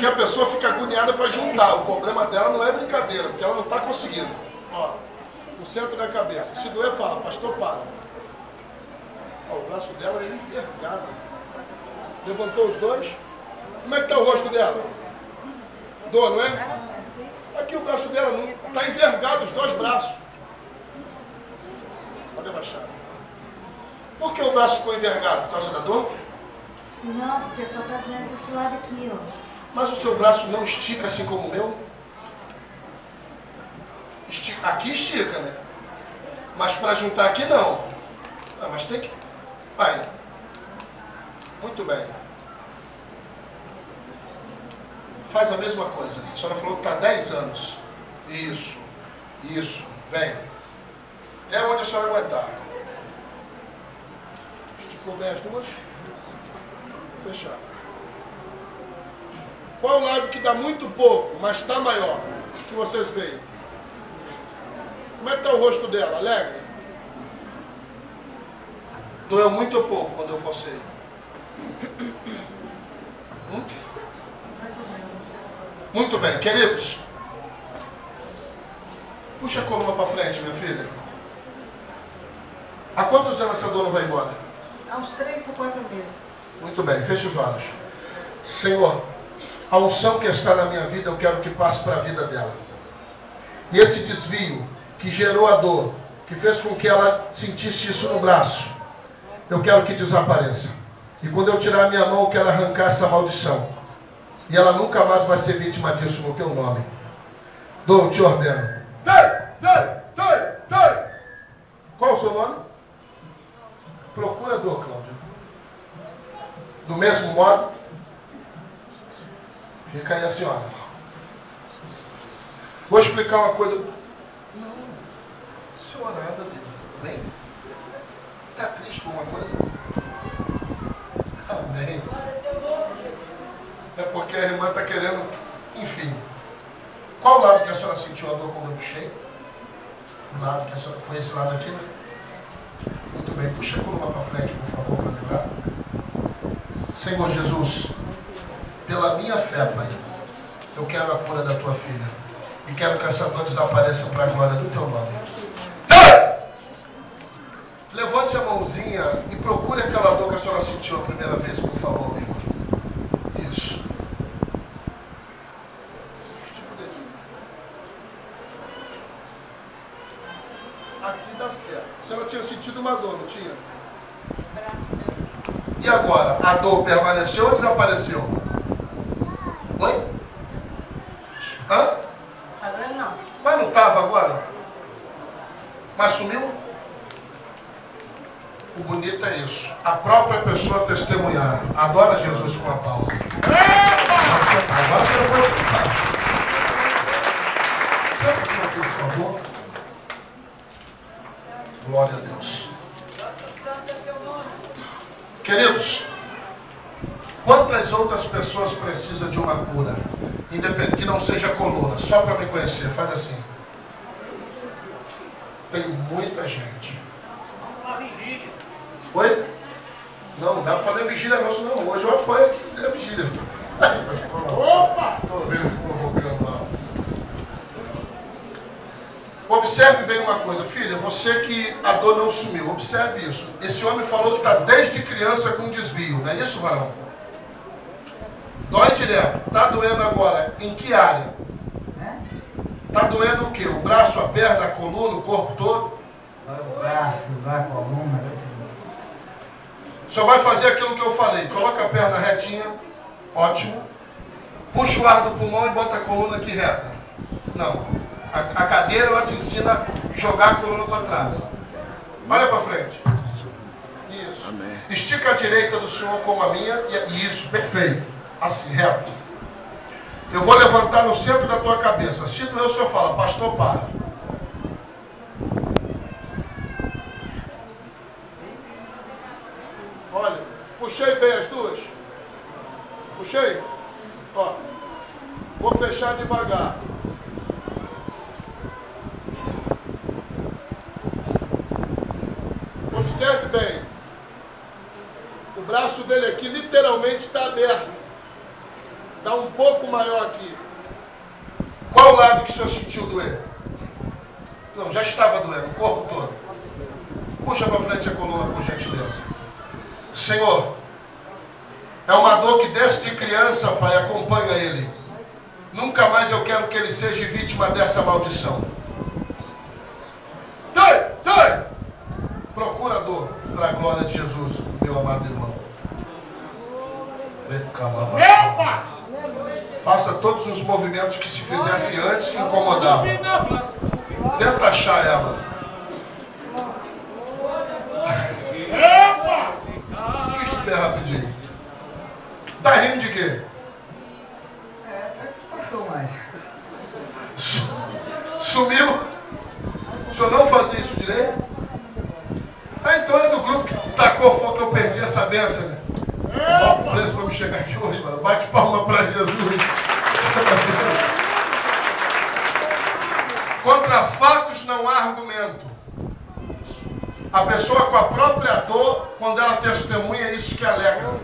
que a pessoa fica agoniada para juntar. O problema dela não é brincadeira, porque ela não está conseguindo. Ó, no centro da cabeça. Se doer, fala, pastor, para. Ó, o braço dela é envergado. Levantou os dois. Como é que está o rosto dela? Dor, não é? Aqui o braço dela não está envergado, os dois braços. Pode abaixar. Por que o braço ficou envergado? Por causa da dor? Não, porque só está doendo desse lado aqui, ó. Mas o seu braço não estica assim como o meu? Estica. Aqui estica, né? Mas para juntar aqui não. Ah, mas tem que... Vai. Muito bem. Faz a mesma coisa. A senhora falou que está 10 anos. Isso. Isso. Vem. É onde a senhora aguentar. Esticou bem as duas. Vou fechar. Qual o lado que dá muito pouco, mas está maior? Que vocês veem. Como é que está o rosto dela? Alegre? Doeu muito ou pouco quando eu forcei? Muito bem, queridos. Puxa a coluna para frente, minha filha. Há quantos anos essa dor não vai embora? Há uns 3 ou 4 meses. Muito bem, feche os olhos. Senhor, a unção que está na minha vida, eu quero que passe para a vida dela. E esse desvio que gerou a dor, que fez com que ela sentisse isso no braço, eu quero que desapareça. E quando eu tirar a minha mão, eu quero arrancar essa maldição. E ela nunca mais vai ser vítima disso no teu nome. Dou, te ordeno. Sai! Sai! Sai! Sai! Qual o seu nome? Procurador, Cláudio. Do mesmo modo, fica aí a senhora. Vou explicar uma coisa. Não, senhora, nada dele. Vem. Está triste com uma coisa? Amém. É porque a irmã está querendo, enfim. Qual o lado que a senhora sentiu a dor quando eu puxei? O lado que a senhora... Foi esse lado aqui, né? Muito bem. Puxa a coluna para frente, por favor, para me dar. Senhor Jesus, pela minha fé, Pai, eu quero a cura da tua filha. E quero que essa dor desapareça para a glória do teu nome. Sai! Levante a mãozinha e procure aquela dor que a senhora sentiu a primeira vez, por favor, amigo. Isso. Aqui dá certo. A senhora tinha sentido uma dor, não tinha? E agora? A dor permaneceu ou desapareceu? Oi? Hã? Agora não. Mas não estava agora? Mas sumiu? O bonito é isso. A própria pessoa testemunhar. Adora Jesus com a palma. Agora eu vou escutar. Senta-se aqui, por favor. Glória a Deus. Queridos, quantas outras pessoas precisam de uma cura? Independente, que não seja coluna, só para me conhecer, faz assim. Tem muita gente. Oi? Não, não dá para fazer vigília não. Hoje eu apoio aqui a vigília. Opa! Estou vendo provocando lá. Observe bem uma coisa, filha, você que a dor não sumiu, observe isso. Esse homem falou que está desde criança com desvio, não é isso, varão? Dói direto. Está doendo agora em que área? Está doendo o quê? O braço, a perna, a coluna, o corpo todo? O braço, a coluna. Só vai fazer aquilo que eu falei. Coloca a perna retinha. Ótimo. Puxa o ar do pulmão e bota a coluna aqui reta. Não. A cadeira ela te ensina a jogar a coluna para trás. Olha para frente. Isso. Amém. Estica a direita do senhor como a minha. Isso, perfeito. Assim, reto. Eu vou levantar no centro da tua cabeça. Se doer, o senhor fala, pastor, para. Olha, puxei bem as duas. Puxei? Ó. Vou fechar devagar. Observe bem. O braço dele aqui literalmente está aberto. Dá um pouco maior aqui. Qual lado que o senhor sentiu doer? Não, já estava doendo, o corpo todo. Puxa para frente a coluna, por gentileza. Senhor, é uma dor que desde criança, Pai, acompanha ele. Nunca mais eu quero que ele seja vítima dessa maldição. Sai! Sai! Procura dor para a glória de Jesus, meu amado irmão. Epa! Faça todos os movimentos que se fizesse antes incomodava. Tenta achar ela. Epa! Fique de pé rapidinho. Tá rindo de quê? Passou mais. Sumiu? O senhor não fazia isso direito? Ah, então é do grupo que tacou fogo que eu perdi essa benção, né? O preço para me chegar aqui hoje, mano. Bate palma para Jesus. Contra fatos não há argumento. A pessoa com a própria dor, quando ela testemunha, é isso que alegra.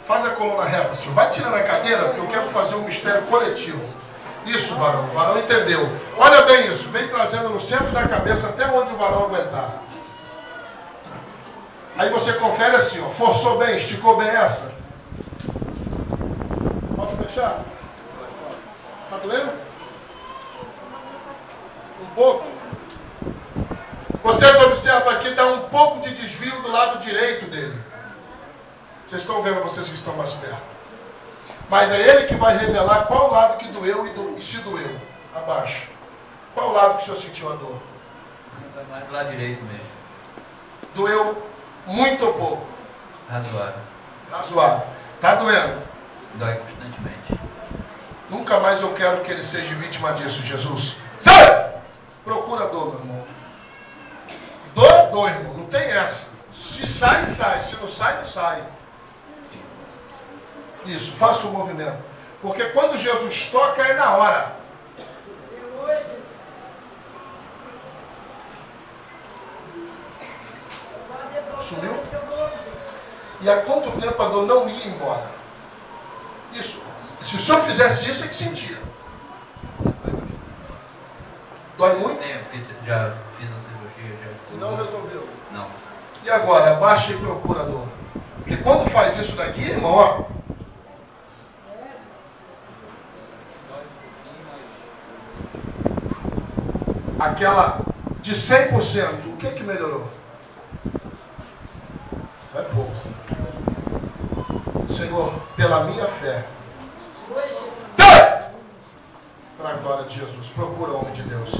Faz a coluna reta, senhor. Vai tirando a cadeira, porque eu quero fazer um mistério coletivo. Isso, varão. O varão entendeu. Olha bem isso. Vem trazendo no centro da cabeça até onde o varão aguentar. Aí você confere assim, ó. Forçou bem, esticou bem essa. Pode fechar? Tá doendo? Um pouco. Vocês observam aqui, dá um pouco de desvio do lado direito dele. Vocês estão vendo, vocês que estão mais perto. Mas é ele que vai revelar qual lado que doeu e se doeu. Abaixo. Qual lado que o senhor sentiu a dor? Mais do lado direito mesmo. Doeu muito ou pouco? Razoável. Razoável. Tá doendo? Dói constantemente. Nunca mais eu quero que ele seja vítima disso, Jesus. Sai! Procura dor, meu irmão. Dor, irmão. Não tem essa. Se sai, sai. Se não sai, não sai. Isso, faça o movimento. Porque quando Jesus toca, é na hora. Sumiu? E há quanto tempo a dor não ia embora? Isso. Se o senhor fizesse isso, é que sentia. Dói muito? Eu já fiz a cirurgia. E não resolveu? Não. E agora, abaixa e procura a dor. Porque quando faz isso daqui, irmão, ó. Aquela de 100%, o que melhorou? É pouco. Senhor, pela minha fé, para a glória de Jesus, procura o homem de Deus.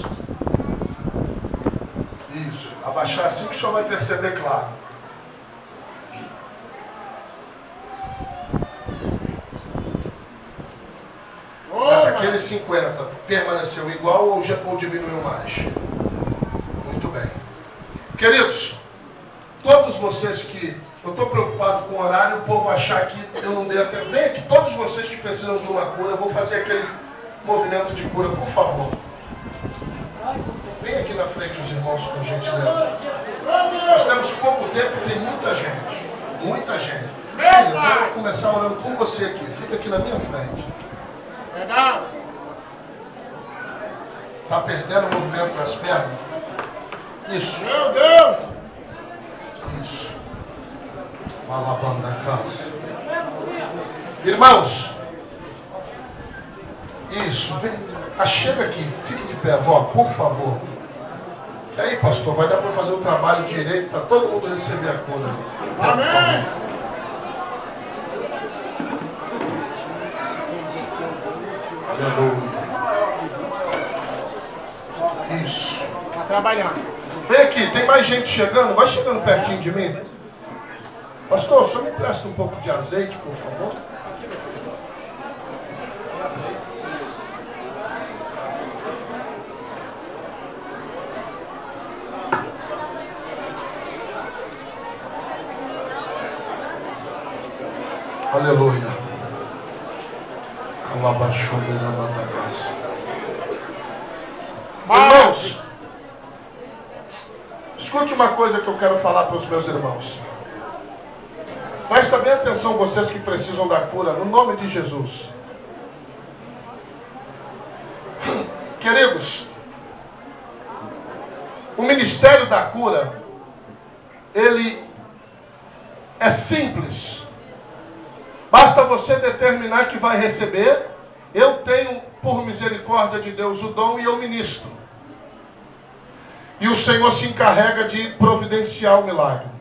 Isso, abaixar assim que o senhor vai perceber claro. Mas aquele 50 permaneceu igual ou diminuiu mais? Muito bem. Queridos, todos vocês que... Eu estou preocupado com o horário, o povo achar que eu não dei até... Vem aqui, todos vocês que precisam de uma cura, eu vou fazer aquele movimento de cura, por favor. Vem aqui na frente os irmãos, com gentileza. Nós temos pouco tempo e tem muita gente. Muita gente. Filho, eu quero começar orando com você aqui. Fica aqui na minha frente. Está perdendo o movimento das pernas? Isso. Meu Deus! Isso. Malabanda casa. Irmãos. Isso. Vem. Chega aqui. Fique de pé, vó, por favor. E aí, pastor, vai dar para fazer o trabalho direito para todo mundo receber a cura. Amém! Aleluia. Isso. Tá trabalhando. Vem aqui, tem mais gente chegando. Vai chegando pertinho de mim. Pastor, o senhor me presta um pouco de azeite, por favor? Aleluia. Irmãos, escute uma coisa que eu quero falar para os meus irmãos. Presta bem atenção, vocês que precisam da cura, no nome de Jesus. Queridos, o ministério da cura, ele é simples. Basta você determinar que vai receber. Eu tenho, por misericórdia de Deus, o dom e eu ministro. E o Senhor se encarrega de providenciar o milagre.